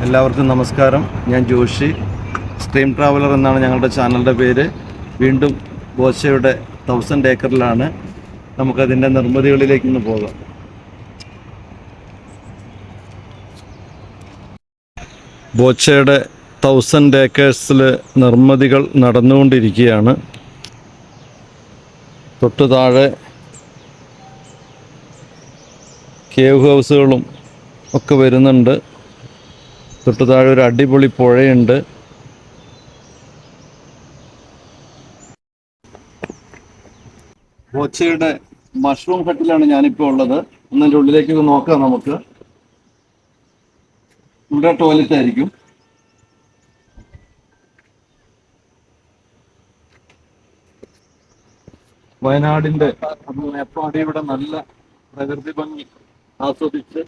എല്ലാവർക്കും നമസ്കാരം. ഞാൻ ജോഷി. സ്ട്രീം ട്രാവലർ എന്നാണ് ഞങ്ങളുടെ ചാനലിൻ്റെ പേര്. വീണ്ടും ബോച്ചയുടെ 1000 ഏക്കറിലാണ്. നമുക്കതിൻ്റെ നിർമ്മിതികളിലേക്കൊന്ന് പോകാം. ബോച്ചയുടെ 1000 ഏക്കേഴ്സിൽ നിർമ്മിതികൾ നടന്നുകൊണ്ടിരിക്കുകയാണ്. തൊട്ടു താഴെ കേവ് ഹൗസുകളും ഒക്കെ വരുന്നുണ്ട്. തൊട്ടു താഴെ ഒരു അടിപൊളി പുഴയുണ്ട്. ബോച്ചയുടെ മഷ്റൂം ഹട്ടിലാണ് ഞാനിപ്പോൾ ഉള്ളത്. ഒന്നിൻ്റെ ഉള്ളിലേക്ക് നോക്കാം നമുക്ക്. ഇവിടെ ടോയ്ലറ്റ് ആയിരിക്കും. വയനാടിൻ്റെ മേപ്പാടിയുടെ നല്ല പ്രകൃതി ഭംഗി ആസ്വദിച്ച്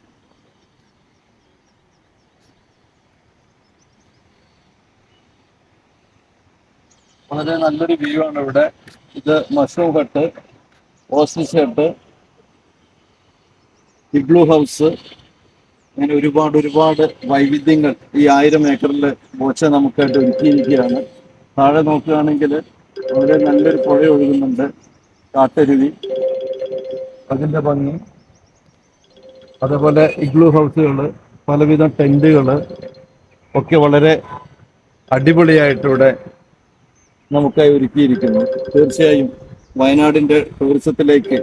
വളരെ നല്ലൊരു വ്യൂ ആണ് ഇവിടെ. ഇത് mushroom hut, ostrich hut, igloo house, അങ്ങനെ ഒരുപാട് വൈവിധ്യങ്ങൾ ഈ 1000 ഏക്കറിൽ ബോച്ച നമുക്കായിട്ട് ഒരുക്കിയിരിക്കുകയാണ്. താഴെ നോക്കുകയാണെങ്കിൽ വളരെ നല്ലൊരു പുഴ ഒഴുകുന്നുണ്ട്, കാട്ടരുവി, അതിൻ്റെ ഭംഗി. അതേപോലെ ഇഗ്ലൂ ഹൗസുകൾ, പലവിധം ടെൻറ്റുകൾ ഒക്കെ വളരെ അടിപൊളിയായിട്ടിവിടെ നമുക്കായി ഒരുക്കിയിരിക്കുന്നു. തീർച്ചയായും വയനാടിൻ്റെ ടൂറിസത്തിലേക്ക്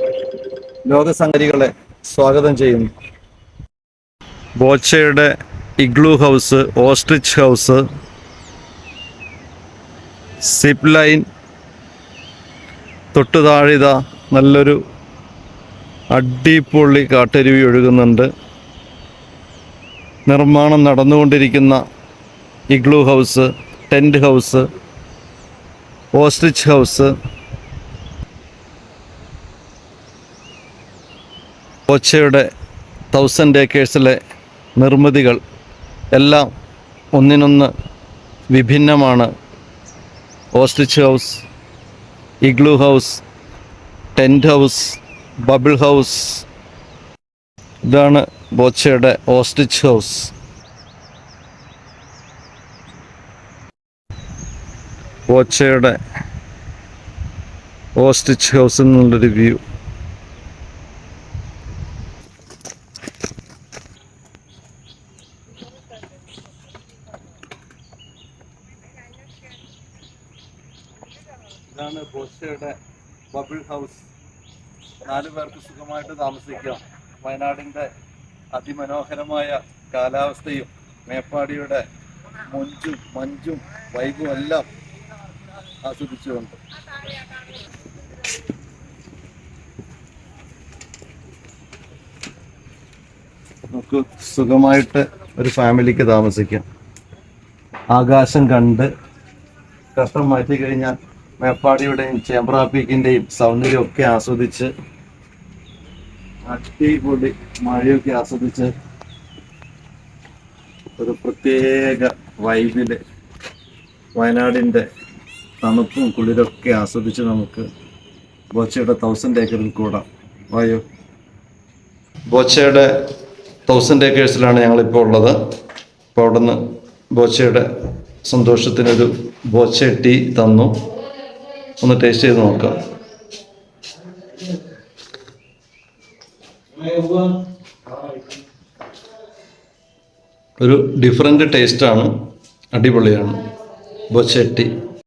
ലോകസഞ്ചാരികളെ സ്വാഗതം ചെയ്യുന്നു. ബോച്ചയുടെ igloo house, ostrich house, zip line, തൊട്ടു താഴിത നല്ലൊരു അടിപൊളി കാട്ടരുവി ഒഴുകുന്നുണ്ട്. നിർമ്മാണം നടന്നുകൊണ്ടിരിക്കുന്ന igloo house, tent house, ostrich house. ബോച്ചയുടെ 1000 ഏക്കേഴ്സിലെ നിർമ്മിതികൾ എല്ലാം ഒന്നിനൊന്ന് വിഭിന്നമാണ്. Ostrich house, igloo house, tent house, bubble house. ഇതാണ് ബോച്ചയുടെ ഓസ്ട്രിച്ച് ഹൗസ്. ബോച്ചയുടെ ഓസ്ട്രിച്ച് ഹൗസിൽ നിന്നുള്ളൊരു വ്യൂ. ഇതാണ് ബോച്ചയുടെ ബബിൾ ഹൗസ്. 4 പേർക്ക് സുഖമായിട്ട് താമസിക്കാം. വയനാടിൻ്റെ അതിമനോഹരമായ കാലാവസ്ഥയും മേപ്പാടിയുടെ മഞ്ചും വൈബും എല്ലാം ആസ്വദിച്ചുകൊണ്ട് നമുക്ക് സുഖമായിട്ട് ഒരു ഫാമിലിക്ക് താമസിക്കാം. ആകാശം കണ്ട് കഷ്ടം മാറ്റി കഴിഞ്ഞാൽ മേപ്പാടിയുടെയും ചേമ്പ്ര പീക്കിൻ്റെയും സൗന്ദര്യം ഒക്കെ ആസ്വദിച്ച്, അടിപൊളി മഴയൊക്കെ ആസ്വദിച്ച്, ഒരു പ്രത്യേക വൈബില് വയനാടിൻ്റെ തണുപ്പും കുളിരൊക്കെ ആസ്വദിച്ച് നമുക്ക് ബോച്ചയുടെ 1000 ഏക്കറിൽ കൂടാം. വായോ. ബോച്ചയുടെ 1000 ഏക്കേഴ്സിലാണ് ഞങ്ങളിപ്പോൾ ഉള്ളത്. അപ്പോൾ അവിടെ നിന്ന് ബോച്ചയുടെ സന്തോഷത്തിനൊരു ബോച്ച ടീ തന്നു. ഒന്ന് ടേസ്റ്റ് ചെയ്ത് നോക്കാം. ഒരു ഡിഫറെൻ്റ് ടേസ്റ്റാണ്, അടിപൊളിയാണ് ബോച്ച ടീ.